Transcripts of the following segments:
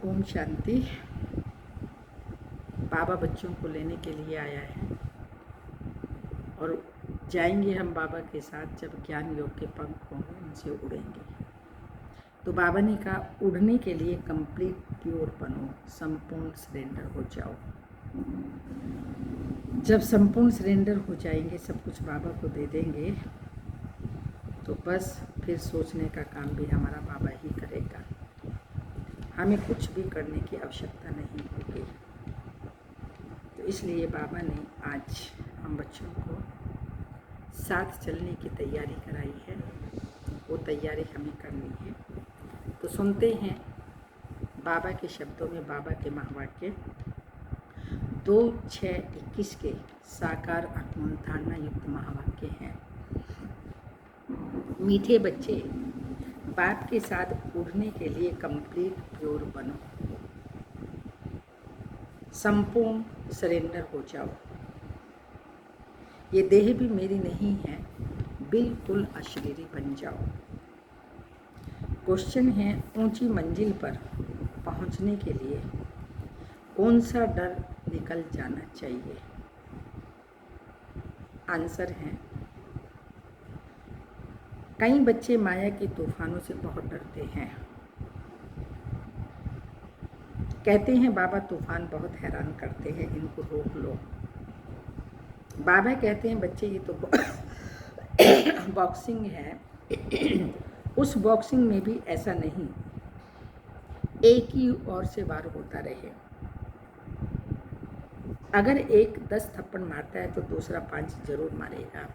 ओम शांति। बाबा बच्चों को लेने के लिए आया है और जाएंगे हम बाबा के साथ। जब ज्ञान योग के पंख होंगे उनसे उड़ेंगे। तो बाबा ने कहा उड़ने के लिए कंप्लीट प्योर बनो, संपूर्ण सरेंडर हो जाओ। जब संपूर्ण सरेंडर हो जाएंगे, सब कुछ बाबा को दे देंगे, तो बस फिर सोचने का काम भी हमारा बाबा ही करेगा। हमें कुछ भी करने की आवश्यकता नहीं होगी। तो इसलिए बाबा ने आज हम बच्चों को साथ चलने की तैयारी कराई है। वो तैयारी हमें करनी है। तो सुनते हैं बाबा के शब्दों में, बाबा के महावाक्य 2-6-21 के साकार आत्मन धारणा युक्त महावाक्य हैं। मीठे बच्चे, बाप के साथ उड़ने के लिए कंप्लीट प्योर बनो, संपूर्ण सरेंडर हो जाओ। ये देह भी मेरी नहीं है, बिल्कुल अशरीरी बन जाओ। क्वेश्चन है, ऊंची मंजिल पर पहुंचने के लिए कौन सा डर निकल जाना चाहिए? आंसर है, कई बच्चे माया के तूफानों से बहुत डरते हैं। कहते हैं बाबा तूफान बहुत हैरान करते हैं, इनको रोक लो। बाबा कहते हैं बच्चे ये तो बॉक्सिंग है। उस बॉक्सिंग में भी ऐसा नहीं, एक ही ओर से वार होता रहे। अगर एक 10 थप्पड़ मारता है तो दूसरा 5 जरूर मारेगा।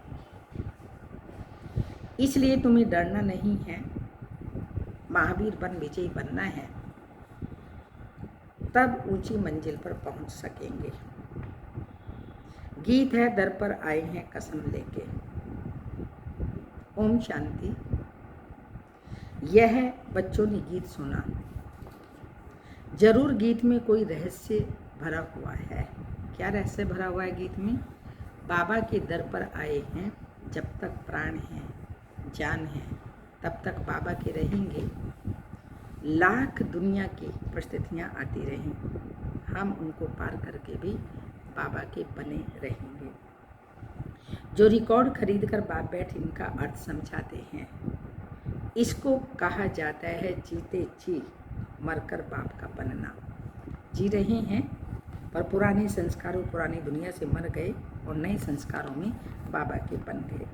इसलिए तुम्हें डरना नहीं है, महावीर बन विजयी बनना है, तब ऊंची मंजिल पर पहुंच सकेंगे। गीत है, दर पर आए हैं कसम लेके। ओम शांति। यह बच्चों ने गीत सुना, जरूर गीत में कोई रहस्य भरा हुआ है। क्या रहस्य भरा हुआ है गीत में? बाबा के दर पर आए हैं, जब तक प्राण है, जान है, तब तक बाबा के रहेंगे। लाख दुनिया की परिस्थितियाँ आती रहें, हम उनको पार करके भी बाबा के बने रहेंगे। जो रिकॉर्ड खरीद कर बाप बैठ इनका अर्थ समझाते हैं, इसको कहा जाता है जीते जी मरकर बाप का बनना। जी रहे हैं पर पुराने संस्कारों, पुरानी दुनिया से मर गए और नए संस्कारों में बाबा के बन गए।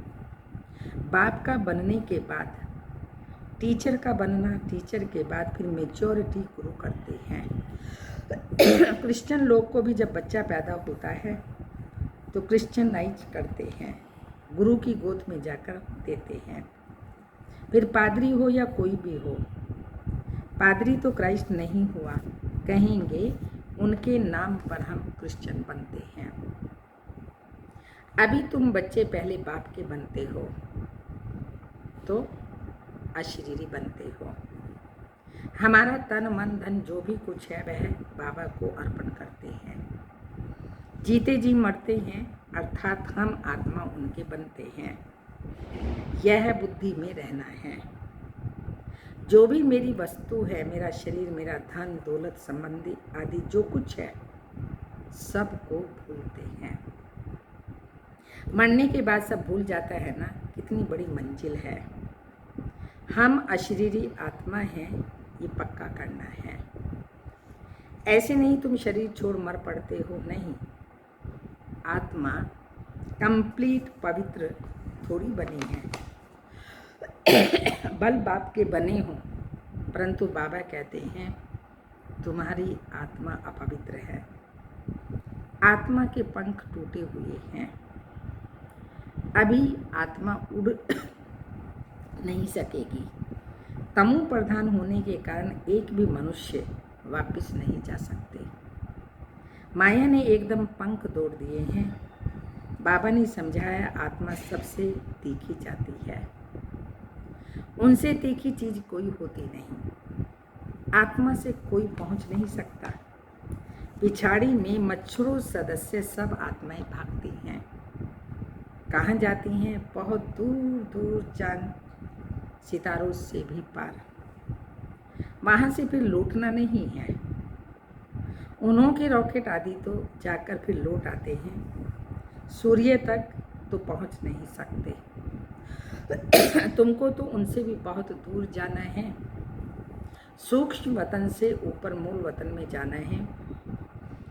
बाप का बनने के बाद टीचर का बनना, टीचर के बाद फिर मेजॉरिटी गुरु करते हैं। क्रिश्चियन लोग को भी जब बच्चा पैदा होता है तो क्रिश्चियनाइज करते हैं, गुरु की गोद में जाकर देते हैं। फिर पादरी हो या कोई भी हो, पादरी तो क्राइस्ट नहीं हुआ, कहेंगे उनके नाम पर हम क्रिश्चियन बनते हैं। अभी तुम बच्चे पहले बाप के बनते हो तो अशरीरी बनते हो। हमारा तन मन धन जो भी कुछ है वह बाबा को अर्पण करते हैं। जीते जी मरते हैं, अर्थात हम आत्मा उनके बनते हैं। यह बुद्धि में रहना है। जो भी मेरी वस्तु है, मेरा शरीर, मेरा धन दौलत संबंधी आदि जो कुछ है, सबको भूलते हैं। मरने के बाद सब भूल जाता है ना, कितनी बड़ी मंजिल है। हम अशरीरी आत्मा हैं, ये पक्का करना है। ऐसे नहीं तुम शरीर छोड़ मर पड़ते हो, नहीं। आत्मा कंप्लीट पवित्र थोड़ी बनी है। बल बाप के बने हो, परंतु बाबा कहते हैं तुम्हारी आत्मा अपवित्र है। आत्मा के पंख टूटे हुए हैं। अभी आत्मा उड़ नहीं सकेगी। तमो प्रधान होने के कारण एक भी मनुष्य वापस नहीं जा सकते। माया ने एकदम पंख तोड़ दिए हैं। बाबा ने समझाया आत्मा सबसे तीखी जाती है, उनसे तीखी चीज कोई होती नहीं। आत्मा से कोई पहुंच नहीं सकता। पिछाड़ी में मच्छरों सदस्य सब आत्माएं भागती हैं। कहाँ जाती हैं? बहुत दूर दूर, चांद सितारों से भी पार। वहाँ से फिर लौटना नहीं है। उन्हों के रॉकेट आदि तो जाकर फिर लौट आते हैं, सूर्य तक तो पहुँच नहीं सकते। तुमको तो उनसे भी बहुत दूर जाना है, सूक्ष्म वतन से ऊपर मूल वतन में जाना है।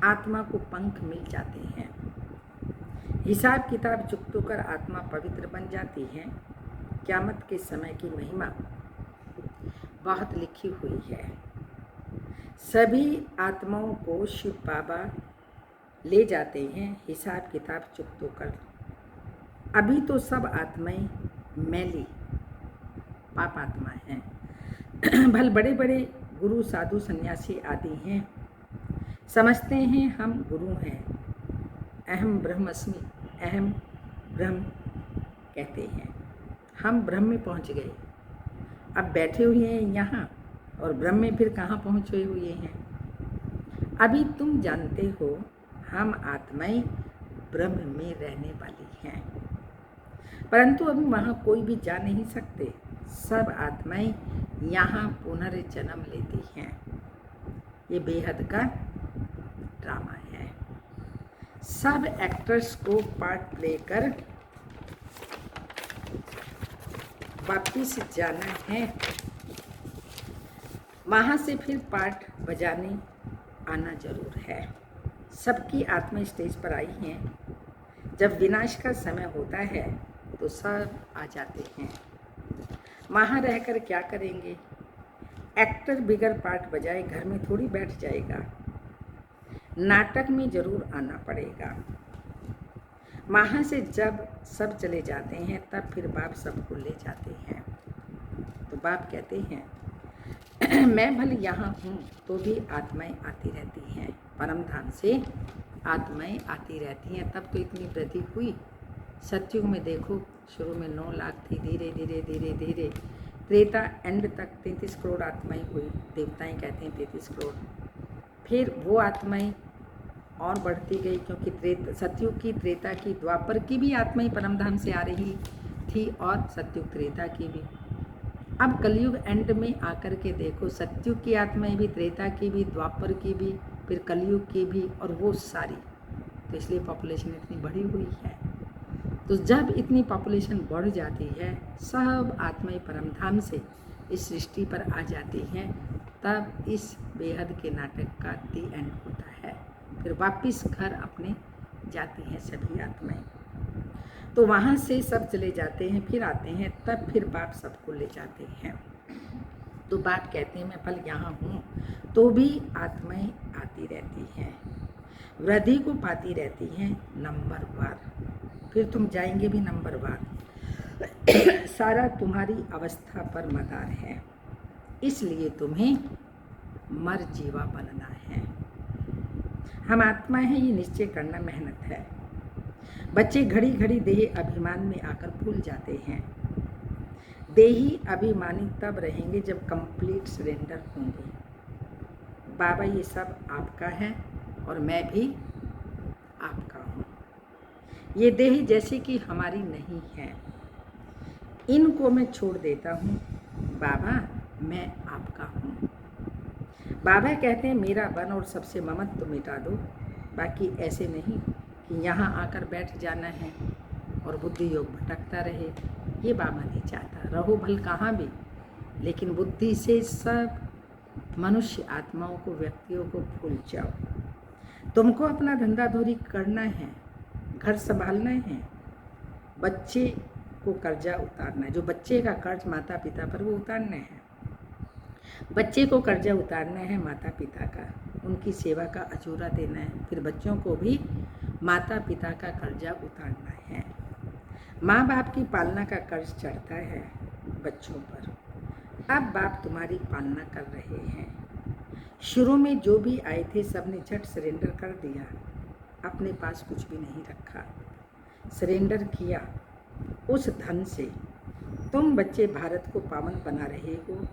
आत्मा को पंख मिल जाते हैं, हिसाब किताब चुकतो कर आत्मा पवित्र बन जाती है। क़यामत के समय की महिमा बहुत लिखी हुई है। सभी आत्माओं को शिव बाबा ले जाते हैं हिसाब किताब चुकतो कर। अभी तो सब आत्माएं मैली पाप आत्मा हैं। भल बड़े बड़े गुरु साधु सन्यासी आदि हैं, समझते हैं हम गुरु हैं। अहम ब्रह्मस्मि, अहम ब्रह्म कहते हैं। हम ब्रह्म में पहुंच गए, अब बैठे हुए हैं यहाँ, और ब्रह्म में फिर कहाँ पहुँचे हुए हैं। अभी तुम जानते हो हम आत्माएं ब्रह्म में रहने वाली हैं, परंतु अभी वहाँ कोई भी जा नहीं सकते। सब आत्माएं यहाँ पुनर्जन्म लेती हैं। ये बेहद का ड्रामा है। सब एक्टर्स को पार्ट प्ले कर वापिस जाना है, वहाँ से फिर पार्ट बजाने आना जरूर है। सबकी आत्मा स्टेज पर आई हैं। जब विनाश का समय होता है तो सब आ जाते हैं। वहाँ रहकर क्या करेंगे? एक्टर बिगर पार्ट बजाए घर में थोड़ी बैठ जाएगा, नाटक में जरूर आना पड़ेगा। वहाँ से जब सब चले जाते हैं तब फिर बाप सबको ले जाते हैं। तो बाप कहते हैं मैं भले यहाँ हूँ तो भी आत्माएं आती रहती हैं, परम धाम से आत्माएं आती रहती हैं। तब तो इतनी वृद्धि हुई। सतयुग में देखो, शुरू में 9 लाख थी, धीरे धीरे धीरे धीरे त्रेता एंड तक 33 करोड़ आत्माएं हुई। देवताएं कहते हैं 33 करोड़। फिर वो आत्माएं और बढ़ती गई, क्योंकि सतयुग की, त्रेता की, द्वापर की भी आत्माएं परमधाम से आ रही थी, और सतयुग त्रेता की भी। अब कलयुग एंड में आकर के देखो, सतयुग की आत्माएं भी, त्रेता की भी, द्वापर की भी, फिर कलयुग की भी, और वो सारी। तो इसलिए पॉपुलेशन इतनी बढ़ी हुई है। तो जब इतनी पॉपुलेशन बढ़ जाती है, सब आत्माएं परमधाम से इस सृष्टि पर आ जाती हैं, तब इस बेहद के नाटक का दी एंड होता है। फिर वापिस घर अपने जाती हैं सभी आत्माएं। तो वहाँ से सब चले जाते हैं, फिर आते हैं, तब फिर बाप सबको ले जाते हैं। तो बाप कहते हैं मैं पल यहाँ हूँ तो भी आत्माएं आती रहती हैं, वृद्धि को पाती रहती हैं नंबरवार। फिर तुम जाएंगे भी नंबरवार। सारा तुम्हारी अवस्था पर मदार है, इसलिए तुम्हें मर जीवा बनना है। हम आत्मा हैं, ये निश्चय करना मेहनत है। बच्चे घड़ी घड़ी देह अभिमान में आकर भूल जाते हैं। देही अभिमानी तब रहेंगे जब कंप्लीट सरेंडर होंगे। बाबा ये सब आपका है और मैं भी आपका हूँ। ये देह जैसे कि हमारी नहीं है, इनको मैं छोड़ देता हूँ। बाबा मैं आपका हूँ। बाबा कहते हैं मेरा बन और सबसे ममत्व मिटा दो। बाकी ऐसे नहीं कि यहाँ आकर बैठ जाना है और बुद्धि योग भटकता रहे। ये बाबा नहीं चाहता। रहो भल कहाँ भी, लेकिन बुद्धि से सब मनुष्य आत्माओं को, व्यक्तियों को भूल जाओ। तुमको अपना धंधा धोरी करना है, घर संभालना है, बच्चे को कर्जा उतारना है। जो बच्चे का कर्ज माता पिता पर, वो उतारना है। बच्चे को कर्जा उतारना है माता पिता का, उनकी सेवा का अजूरा देना है। फिर बच्चों को भी माता पिता का कर्जा उतारना है। माँ बाप की पालना का कर्ज चढ़ता है बच्चों पर। अब बाप तुम्हारी पालना कर रहे हैं। शुरू में जो भी आए थे सबने झट सरेंडर कर दिया, अपने पास कुछ भी नहीं रखा, सरेंडर किया। उस धन से तुम बच्चे भारत को पावन बना रहे हो।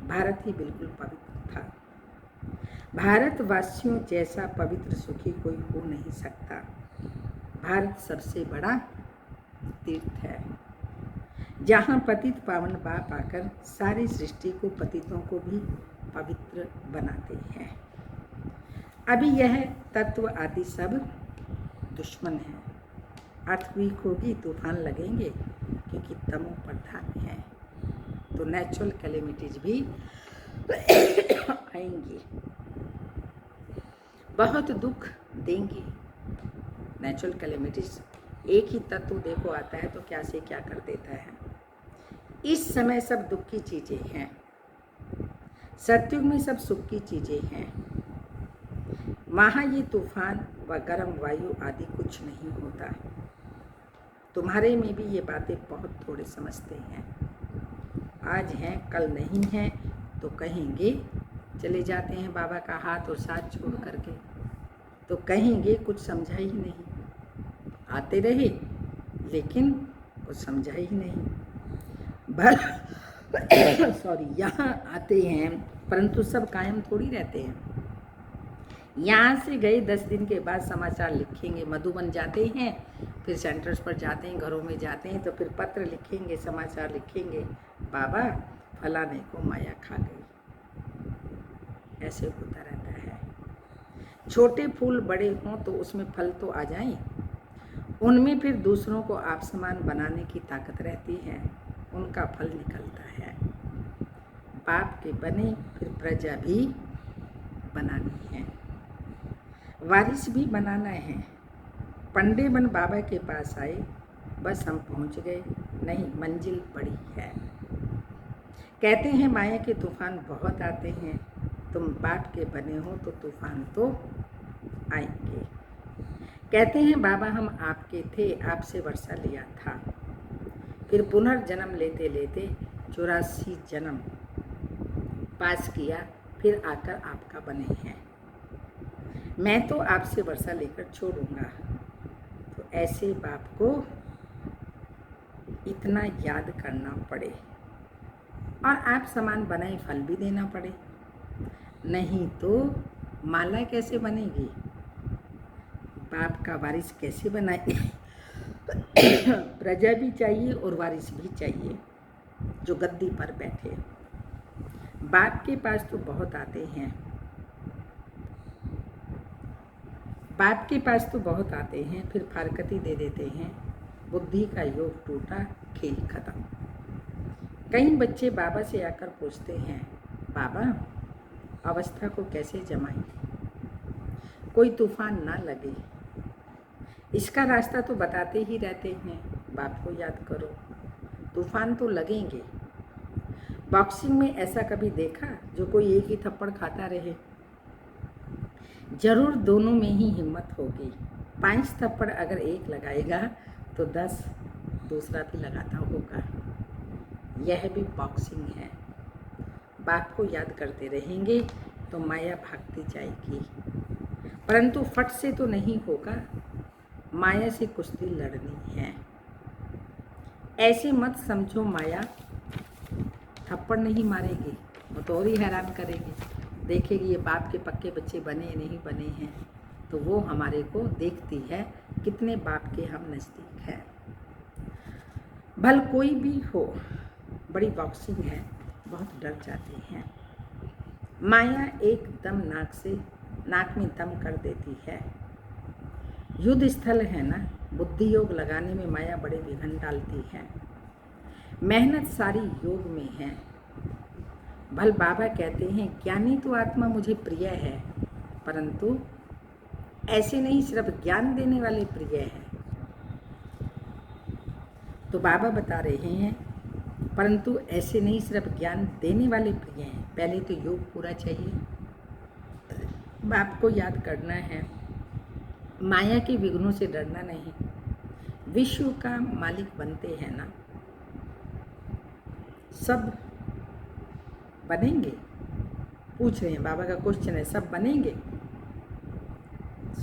भारत ही बिल्कुल पवित्र था। भारतवासियों जैसा पवित्र सुखी कोई हो नहीं सकता। भारत सबसे बड़ा तीर्थ है, जहाँ पतित पावन बाप आकर सारी सृष्टि को, पतितों को भी पवित्र बनाते हैं। अभी यह तत्व आदि सब दुश्मन हैं। अर्थक्वेक होगी, तूफान लगेंगे, क्योंकि तमो प्रधान है, तो नेचुरल कैलेमिटीज भी आएंगी, बहुत दुख देंगी। नेचुरल कैलेमिटीज एक ही तत्व देखो आता है तो क्या से क्या कर देता है। इस समय सब दुख की चीजें हैं, सतयुग में सब सुख की चीजें हैं। वहाँ ये तूफान व गर्म वायु आदि कुछ नहीं होता। तुम्हारे में भी ये बातें बहुत थोड़े समझते हैं। आज हैं कल नहीं हैं, तो कहेंगे चले जाते हैं बाबा का हाथ और साथ छोड़ करके, तो कहेंगे कुछ समझा ही नहीं। आते रहे लेकिन कुछ समझा ही नहीं। यहाँ आते हैं परंतु सब कायम थोड़ी रहते हैं। यहाँ से गए 10 दिन के बाद समाचार लिखेंगे, मधुबन जाते हैं, फिर सेंटर्स पर जाते हैं, घरों में जाते हैं, तो फिर पत्र लिखेंगे, समाचार लिखेंगे, बाबा फलाने को माया खा गई। ऐसे होता रहता है। छोटे फूल बड़े हों तो उसमें फल तो आ जाएं, उनमें फिर दूसरों को आप समान बनाने की ताकत रहती है, उनका फल निकलता है। बाप के बने फिर प्रजा भी बनानी है, वारिस भी बनाना है। पंडे बन बाबा के पास आए, बस हम पहुंच गए, नहीं मंजिल बड़ी है। कहते हैं माया के तूफान बहुत आते हैं, तुम बाप के बने हो तो तूफान तो आएंगे। कहते हैं बाबा हम आपके थे, आपसे वर्षा लिया था, फिर पुनर्जन्म लेते लेते 84 जन्म पास किया, फिर आकर आपका बने हैं। मैं तो आपसे वर्षा लेकर छोड़ूंगा। तो ऐसे बाप को इतना याद करना पड़े और आप समान बनाए फल भी देना पड़े, नहीं तो माला कैसे बनेगी, बाप का वारिस कैसे बनाए। प्रजा भी चाहिए और वारिस भी चाहिए जो गद्दी पर बैठे। बाप के पास तो बहुत आते हैं, बाप के पास तो बहुत आते हैं, फिर फारकती दे देते हैं, बुद्धि का योग टूटा, खेल खत्म। कई बच्चे बाबा से आकर पूछते हैं, बाबा अवस्था को कैसे जमाएं, कोई तूफान ना लगे। इसका रास्ता तो बताते ही रहते हैं, बाप को याद करो, तूफान तो लगेंगे। बॉक्सिंग में ऐसा कभी देखा जो कोई एक ही थप्पड़ खाता रहे? जरूर दोनों में ही हिम्मत होगी। 5 थप्पड़ अगर एक लगाएगा तो 10 दूसरा भी लगाता होगा। यह भी बॉक्सिंग है। बाप को याद करते रहेंगे तो माया भागती जाएगी, परंतु फट से तो नहीं होगा, माया से कुश्ती लड़नी है। ऐसे मत समझो माया थप्पड़ नहीं मारेगी, वो तो और ही हैरान करेगी, देखेगी ये बाप के पक्के बच्चे बने नहीं बने हैं, तो वो हमारे को देखती है कितने बाप के हम नज़दीक हैं। भल कोई भी हो, बड़ी बॉक्सिंग है, बहुत डर जाते हैं। माया एकदम नाक में दम कर देती है। युद्ध स्थल है ना, बुद्धि योग लगाने में माया बड़े विघ्न डालती है। मेहनत सारी योग में है। भल बाबा कहते हैं ज्ञानी तो आत्मा मुझे प्रिय है, परंतु ऐसे नहीं सिर्फ ज्ञान देने वाले प्रिय है। तो बाबा बता रहे हैं परंतु ऐसे नहीं सिर्फ ज्ञान देने वाले प्रिय हैं। पहले तो योग पूरा चाहिए, बाप को याद करना है, माया के विघ्नों से डरना नहीं। विश्व का मालिक बनते हैं ना, सब बनेंगे। पूछ रहे हैं, बाबा का क्वेश्चन है, सब बनेंगे।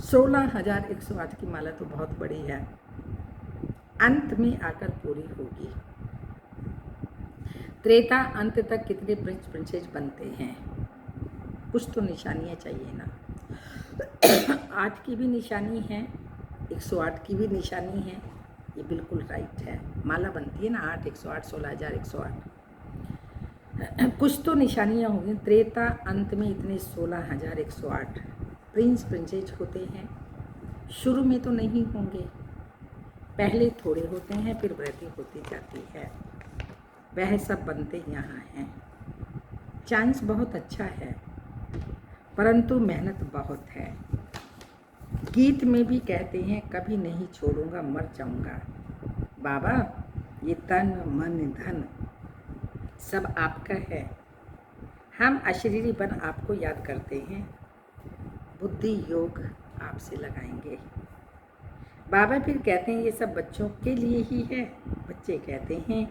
16,108 की माला तो बहुत बड़ी है, अंत में आकर पूरी होगी। त्रेता अंत तक कितने प्रिंस प्रिंसेस बनते हैं, कुछ तो निशानियाँ चाहिए ना। 8 की भी निशानी है, 108 की भी निशानी है, ये बिल्कुल राइट है। माला बनती है ना 8, 108, 16,108। कुछ तो निशानियाँ होंगी। त्रेता अंत में इतने 16,108 प्रिंस प्रिंसेस होते हैं। शुरू में तो नहीं होंगे, पहले थोड़े होते हैं, फिर वृद्धि होती जाती है। वह सब बनते यहाँ हैं। चांस बहुत अच्छा है, परंतु मेहनत बहुत है। गीत में भी कहते हैं कभी नहीं छोड़ूंगा, मर जाऊंगा। बाबा, ये तन मन धन सब आपका है। हम अशरीरी बन आपको याद करते हैं, बुद्धि योग आपसे लगाएंगे। बाबा फिर कहते हैं ये सब बच्चों के लिए ही है। बच्चे कहते हैं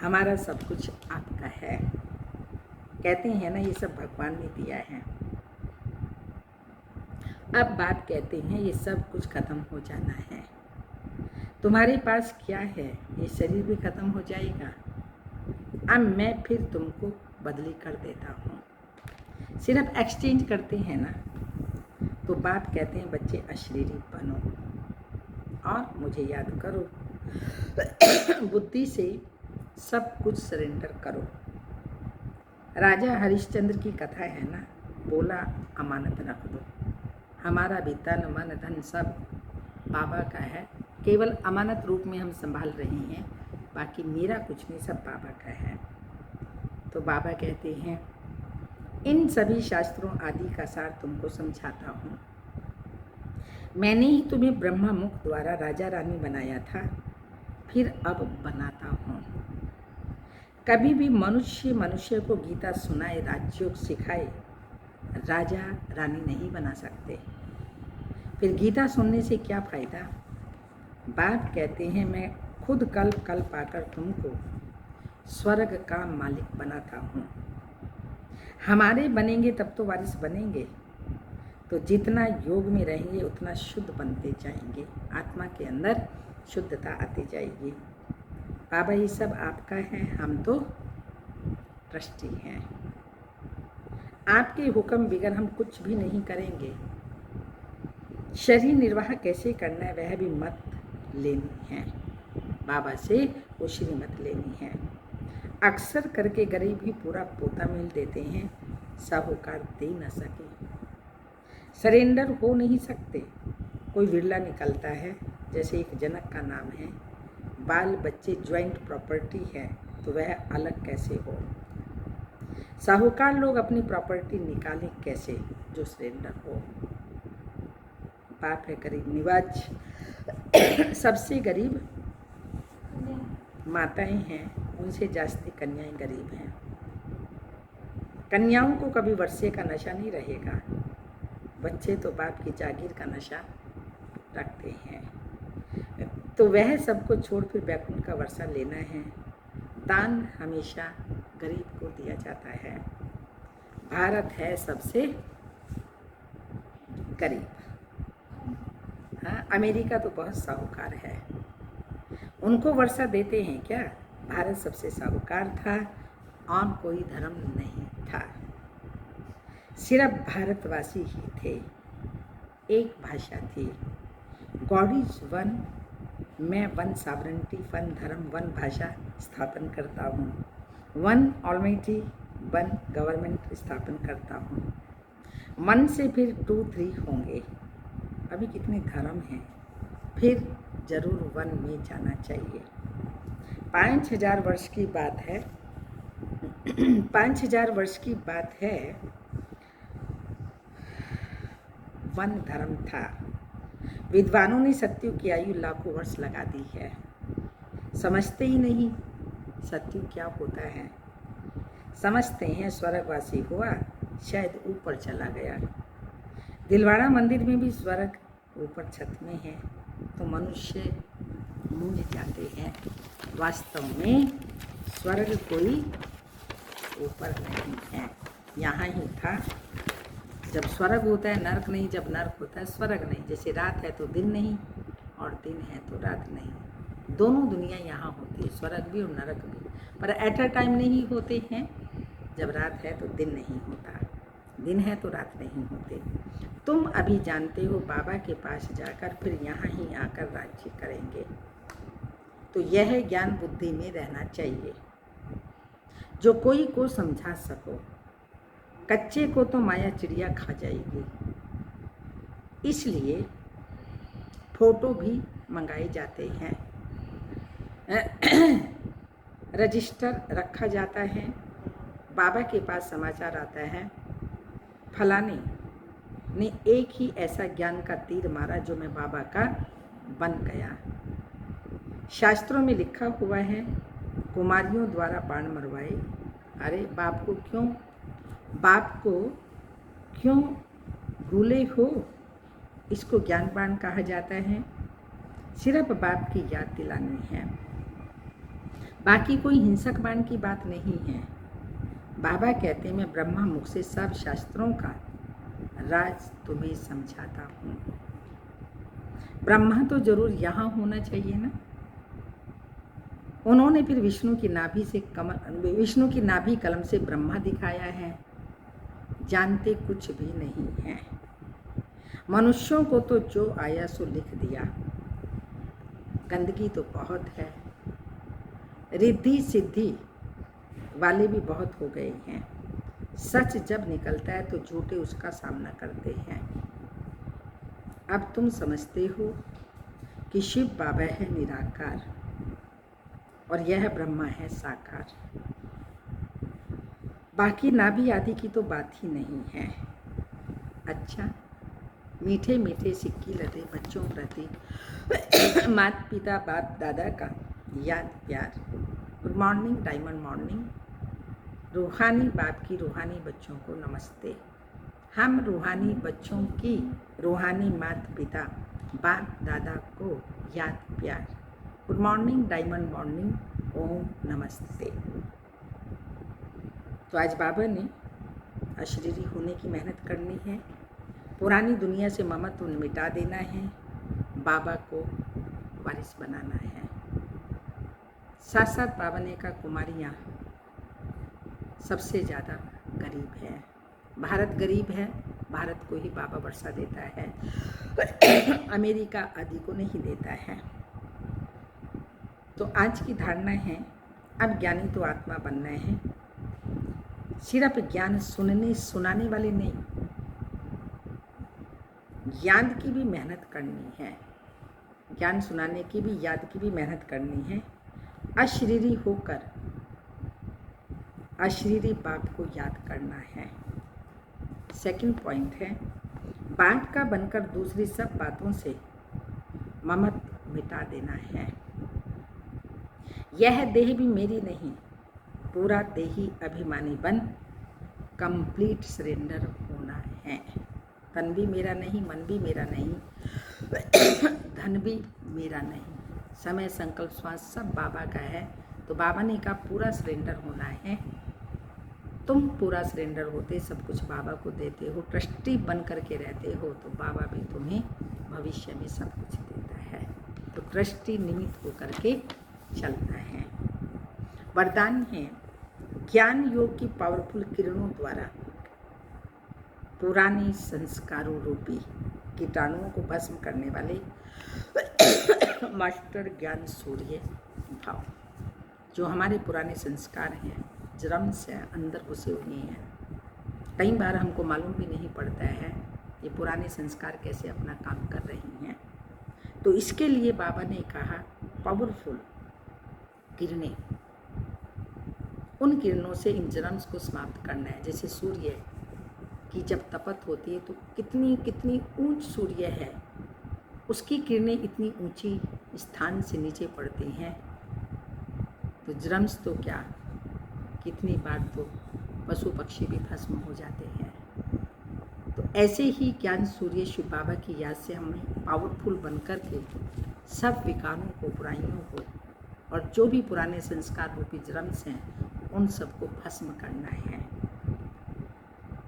हमारा सब कुछ आपका है। कहते हैं ना, ये सब भगवान ने दिया है। अब बाप कहते हैं ये सब कुछ खत्म हो जाना है। तुम्हारे पास क्या है? ये शरीर भी खत्म हो जाएगा। अब मैं फिर तुमको बदली कर देता हूँ। सिर्फ एक्सचेंज करते हैं ना। तो बाप कहते हैं बच्चे अशरीरी बनो और मुझे याद करो। बुद्धि से सब कुछ सरेंडर करो। राजा हरिश्चंद्र की कथा है ना, बोला अमानत रख दो। हमारा भी तन मन धन सब बाबा का है, केवल अमानत रूप में हम संभाल रहे हैं, बाकी मेरा कुछ नहीं, सब बाबा का है। तो बाबा कहते हैं इन सभी शास्त्रों आदि का सार तुमको समझाता हूँ। मैंने ही तुम्हें ब्रह्मा मुख द्वारा राजा रानी बनाया था, फिर अब बनाता हूँ। कभी भी मनुष्य को गीता सुनाए, राजयोग सिखाए, राजा रानी नहीं बना सकते। फिर गीता सुनने से क्या फायदा? बाप कहते हैं मैं खुद कल पाकर तुमको स्वर्ग का मालिक बनाता हूँ। हमारे बनेंगे तब तो वारिस बनेंगे। तो जितना योग में रहेंगे उतना शुद्ध बनते जाएंगे, आत्मा के अंदर शुद्धता आती जाएगी। बाबा ये सब आपका है, हम तो ट्रस्टी हैं। आपके हुक्म बगैर हम कुछ भी नहीं करेंगे। शरीर निर्वाह कैसे करना है वह भी मत लेनी है। बाबा से वो श्रीमत लेनी है। अक्सर करके गरीब ही पूरा पोता मिल देते हैं, साहूकार दे न सके। सरेंडर हो नहीं सकते। कोई विरला निकलता है, जैसे एक जनक का नाम है, बाल बच्चे ज्वाइंट प्रॉपर्टी है, तो वह अलग कैसे हो? साहूकार लोग अपनी प्रॉपर्टी निकालें कैसे जो सरेंडर हो? बाप है गरीब निवाज। सबसे गरीब माताएं हैं, उनसे जास्ती कन्याएं गरीब हैं। कन्याओं को कभी वर्षे का नशा नहीं रहेगा, बच्चे तो बाप की जागीर का नशा रखते हैं। तो वह सबको छोड़ फिर बैकुंठ का वर्षा लेना है। दान हमेशा गरीब को दिया जाता है। भारत है सबसे गरीब। हाँ, अमेरिका तो बहुत साहूकार है, उनको वर्षा देते हैं क्या? भारत सबसे साहूकार था और कोई धर्म नहीं था, सिर्फ भारतवासी ही थे। एक भाषा थी। गॉड इज वन, मैं वन सॉवरेंटी, वन धर्म, वन भाषा स्थापन करता हूँ। वन ऑलमाइटी, वन गवर्नमेंट स्थापन करता हूँ। मन से फिर 2-3 होंगे। अभी कितने धर्म हैं, फिर जरूर वन में जाना चाहिए। 5000 वर्ष की बात है। 5000 वर्ष की बात है। वन धर्म था। विद्वानों ने सत्युग की आयु लाखों वर्ष लगा दी है। समझते ही नहीं सत्युग क्या होता है। समझते हैं स्वर्गवासी हुआ, शायद ऊपर चला गया। दिलवाड़ा मंदिर में भी स्वर्ग ऊपर छत में है, तो मनुष्य मूझ जाते हैं। वास्तव में स्वर्ग कोई ऊपर नहीं है, यहाँ ही था। जब स्वर्ग होता है नरक नहीं, जब नरक होता है स्वर्ग नहीं। जैसे रात है तो दिन नहीं, और दिन है तो रात नहीं। दोनों दुनिया यहाँ होती है, स्वर्ग भी और नरक भी, पर एट अ टाइम नहीं होते हैं। जब रात है तो दिन नहीं होता, दिन है तो रात नहीं होते। तुम अभी जानते हो बाबा के पास जाकर फिर यहाँ ही आकर राज्य करेंगे। तो यह ज्ञान बुद्धि में रहना चाहिए। जो कोई को समझा सको, कच्चे को तो माया चिड़िया खा जाएगी। इसलिए फोटो भी मंगाए जाते हैं, रजिस्टर रखा जाता है, बाबा के पास समाचार आता है, फलाने ने एक ही ऐसा ज्ञान का तीर मारा जो मैं बाबा का बन गया। शास्त्रों में लिखा हुआ है, कुमारियों द्वारा बाण मरवाए। अरे बाप को क्यों भूले हो? इसको ज्ञान बाण कहा जाता है। सिर्फ बाप की याद दिलानी है, बाकी कोई हिंसक बाण की बात नहीं है। बाबा कहते मैं ब्रह्मा मुख से सब शास्त्रों का राज तुम्हें समझाता हूँ। ब्रह्मा तो जरूर यहाँ होना चाहिए ना। उन्होंने फिर विष्णु की नाभि कलम से ब्रह्मा दिखाया है। जानते कुछ भी नहीं है। मनुष्यों को तो जो आया सो लिख दिया। गंदगी तो बहुत है, रिद्धि सिद्धि वाले भी बहुत हो गए हैं। सच जब निकलता है तो झूठे उसका सामना करते हैं। अब तुम समझते हो कि शिव बाबा है निराकार और यह ब्रह्मा है साकार। बाकी नाभि आदि की तो बात ही नहीं है। अच्छा, मीठे मीठे सिक्की लदे बच्चों प्रति माता पिता बाप दादा का याद प्यार। Good morning, diamond morning. रूहानी बाप की रूहानी बच्चों को नमस्ते। हम रूहानी बच्चों की रूहानी माता पिता बाप दादा को याद प्यार। गुड मॉर्निंग, डायमंड मॉर्निंग, ओम नमस्ते। तो आज बाबा ने अशरीरी होने की मेहनत करनी है, पुरानी दुनिया से ममत्व मिटा देना है, बाबा को वारिस बनाना है। साथ साथ बाबा ने कहा कुमारियाँ सबसे ज़्यादा गरीब है। भारत गरीब है, भारत को ही बाबा वर्षा देता है, अमेरिका आदि को नहीं देता है। तो आज की धारणा है, अब ज्ञानी तो आत्मा बनना है। सिर्फ ज्ञान सुनाने वाले नहीं, याद की भी मेहनत करनी है। ज्ञान सुनाने की भी, याद की भी मेहनत करनी है। अशरीरी होकर अशरीरी बाप को याद करना है। सेकंड पॉइंट है, बाप का बनकर दूसरी सब बातों से ममत्व मिटा देना है। यह देह भी मेरी नहीं, पूरा देही अभिमानी बन कंप्लीट सरेंडर होना है। तन भी मेरा नहीं, मन भी मेरा नहीं, धन भी मेरा नहीं, समय संकल्प श्वास सब बाबा का है। तो बाबा ने कहा पूरा सरेंडर होना है। तुम पूरा सरेंडर होते, सब कुछ बाबा को देते हो, ट्रस्टी बन करके रहते हो, तो बाबा भी तुम्हें भविष्य में सब कुछ देता है। तो ट्रस्टी निमित्त होकर के चलना है। वरदान है, ज्ञान योग की पावरफुल किरणों द्वारा पुराने संस्कारों रूपी कीटाणुओं को भस्म करने वाले मास्टर ज्ञान सूर्य भाव, जो हमारे पुराने संस्कार हैं, जन्म से अंदर घुसे हुए हैं। कई बार हमको मालूम भी नहीं पड़ता है ये पुराने संस्कार कैसे अपना काम कर रही हैं। तो इसके लिए बाबा ने कहा पावरफुल किरणें, उन किरणों से इन जन्म्स को समाप्त करना है। जैसे सूर्य की जब तपत होती है तो कितनी ऊंच सूर्य है, उसकी किरणें इतनी ऊंची स्थान से नीचे पड़ती हैं, तो जन्म्स तो क्या, कितनी बार तो पशु पक्षी भी भस्म हो जाते हैं। तो ऐसे ही ज्ञान सूर्य शिव बाबा की याद से हमें पावरफुल बनकर के सब विकारों को, बुराइयों को, और जो भी पुराने संस्कार रूपी जन्म्स हैं उन सबको भस्म करना है।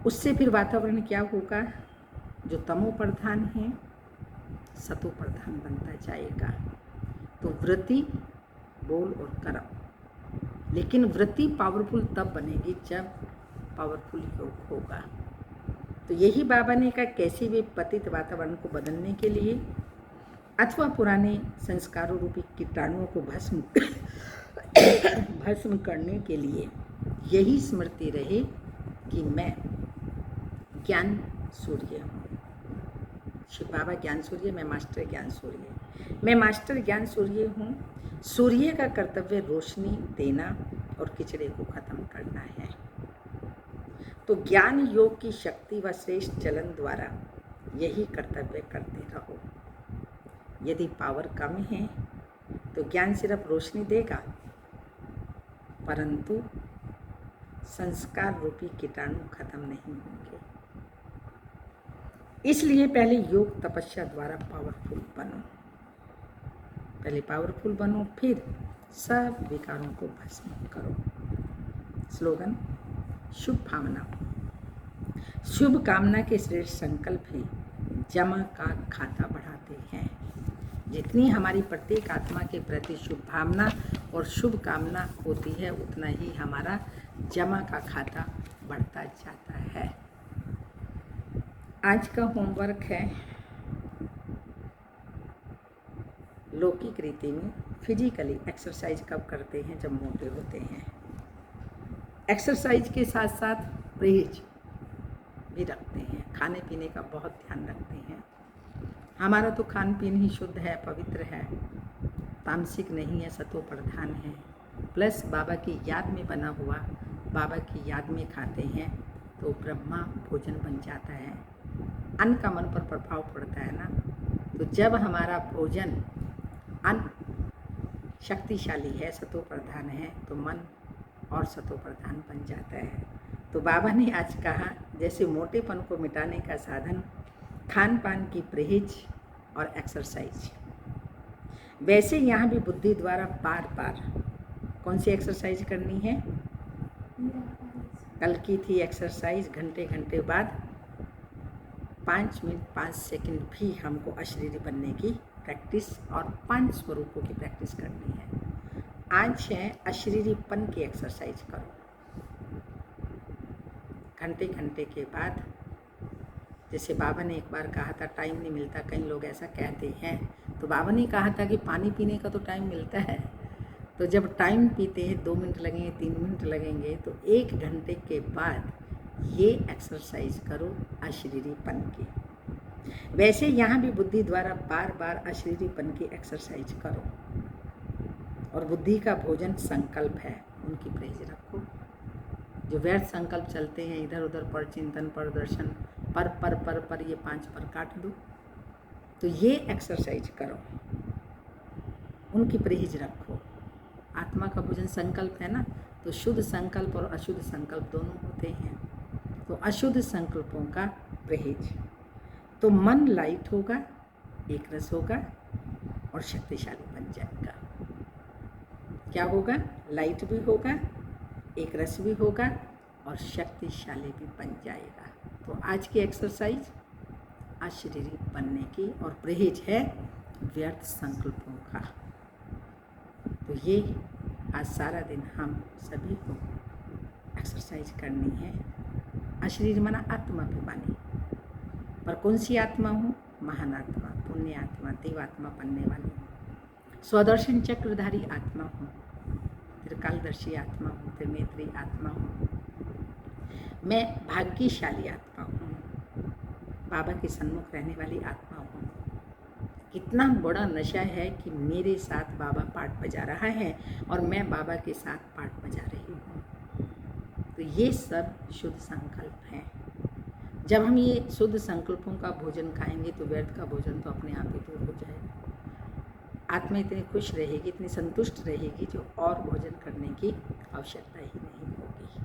उससे फिर वातावरण क्या होगा, जो तमो प्रधान है सतो प्रधान बनता जाएगा। तो वृत्ति, बोल और कर्म, लेकिन वृत्ति पावरफुल तब बनेगी जब पावरफुल योग होगा। तो यही बाबा ने कहा कैसे वे पतित वातावरण को बदलने के लिए अथवा पुराने संस्कारों रूपी कीटाणुओं को भस्म करने के लिए यही स्मृति रहे कि मैं ज्ञान सूर्य हूँ। शिव बाबा ज्ञान सूर्य, मैं मास्टर ज्ञान सूर्य। मैं मास्टर ज्ञान सूर्य हूँ। सूर्य का कर्तव्य रोशनी देना और किचड़े को खत्म करना है। तो ज्ञान योग की शक्ति व श्रेष्ठ चलन द्वारा यही कर्तव्य करते रहो। यदि पावर कम है तो ज्ञान सिर्फ रोशनी देगा, परंतु संस्कार रूपी कीटाणु खत्म नहीं होंगे। इसलिए पहले योग तपस्या द्वारा पावरफुल बनो। पहले पावरफुल बनो, फिर सब विकारों को भस्म करो। स्लोगन, शुभ भावना। शुभ कामना के श्रेष्ठ संकल्प ही जमा का खाता बढ़ाते हैं। जितनी हमारी प्रत्येक आत्मा के प्रति शुभ भावना और शुभ कामना होती है, उतना ही हमारा जमा का खाता बढ़ता जाता है। आज का होमवर्क है, लौकिक रीति में फिजिकली एक्सरसाइज कब करते हैं? जब मोटे होते हैं। एक्सरसाइज के साथ साथ परहेज भी रखते हैं, खाने पीने का बहुत ध्यान रखते हैं। हमारा तो खान पीन ही शुद्ध है, पवित्र है, तामसिक नहीं है, सतो प्रधान है। प्लस बाबा की याद में बना हुआ, बाबा की याद में खाते हैं तो ब्रह्मा भोजन बन जाता है। अन्न का मन पर प्रभाव पड़ता है ना, तो जब हमारा भोजन अन्न शक्तिशाली है, सतो प्रधान है, तो मन और सतो प्रधान बन जाता है। तो बाबा ने आज कहा, जैसे मोटेपन को मिटाने का साधन खान पान की परहेज और एक्सरसाइज, वैसे यहाँ भी बुद्धि द्वारा बार बार कौन सी एक्सरसाइज करनी है? कल की थी एक्सरसाइज, घंटे घंटे बाद 5 मिनट 5 सेकंड भी हमको अशरीरी बनने की प्रैक्टिस और 5 स्वरूपों की प्रैक्टिस करनी है। आज है अशरीरीपन की एक्सरसाइज करो। घंटे घंटे के बाद, जैसे बाबा ने एक बार कहा था टाइम नहीं मिलता, कई लोग ऐसा कहते हैं, तो बाबा ने कहा था कि पानी पीने का तो टाइम मिलता है। तो जब टाइम पीते हैं 2 मिनट लगेंगे, 3 मिनट लगेंगे, तो 1 घंटे के बाद ये एक्सरसाइज करो अशरीरीपन की। वैसे यहाँ भी बुद्धि द्वारा बार बार अशरीरीपन की एक्सरसाइज करो। और बुद्धि का भोजन संकल्प है, उनकी परहेज रखो। जो व्यर्थ संकल्प चलते हैं इधर उधर, पर चिंतन, पर दर्शन, पर ये 5 पर काट दो। तो ये एक्सरसाइज करो, उनकी परहेज रखो। आत्मा का भोजन संकल्प है ना, तो शुद्ध संकल्प और अशुद्ध संकल्प दोनों होते हैं। तो अशुद्ध संकल्पों का परहेज, तो मन लाइट होगा, एक रस होगा और शक्तिशाली बन जाएगा। क्या होगा? लाइट भी होगा, एक रस भी होगा और शक्तिशाली भी बन जाएगा। तो आज की एक्सरसाइज अशरीरी बनने की और परहेज है व्यर्थ संकल्पों का। तो ये आज सारा दिन हम सभी को एक्सरसाइज करनी है। अशरीर माना आत्माभिमानी, पर कौन सी आत्मा हूँ? महान आत्मा, पुण्य आत्मा, देवात्मा बनने वाली हूँ। स्वदर्शन चक्रधारी आत्मा हूँ, फिर कालदर्शी आत्मा हूँ, फिर नेत्री आत्मा हूँ। मैं भाग्यशाली आत्मा हूँ, बाबा के सन्मुख रहने वाली आत्मा हूँ। कितना बड़ा नशा है कि मेरे साथ बाबा पाठ बजा रहा है और मैं बाबा के साथ पाठ बजा रही हूँ। तो ये सब शुद्ध संकल्प हैं। जब हम ये शुद्ध संकल्पों का भोजन खाएंगे तो व्यर्थ का भोजन तो अपने आप ही दूर हो जाएगा। आत्मा इतनी खुश रहेगी, इतनी संतुष्ट रहेगी, जो और भोजन करने की आवश्यकता ही नहीं होगी।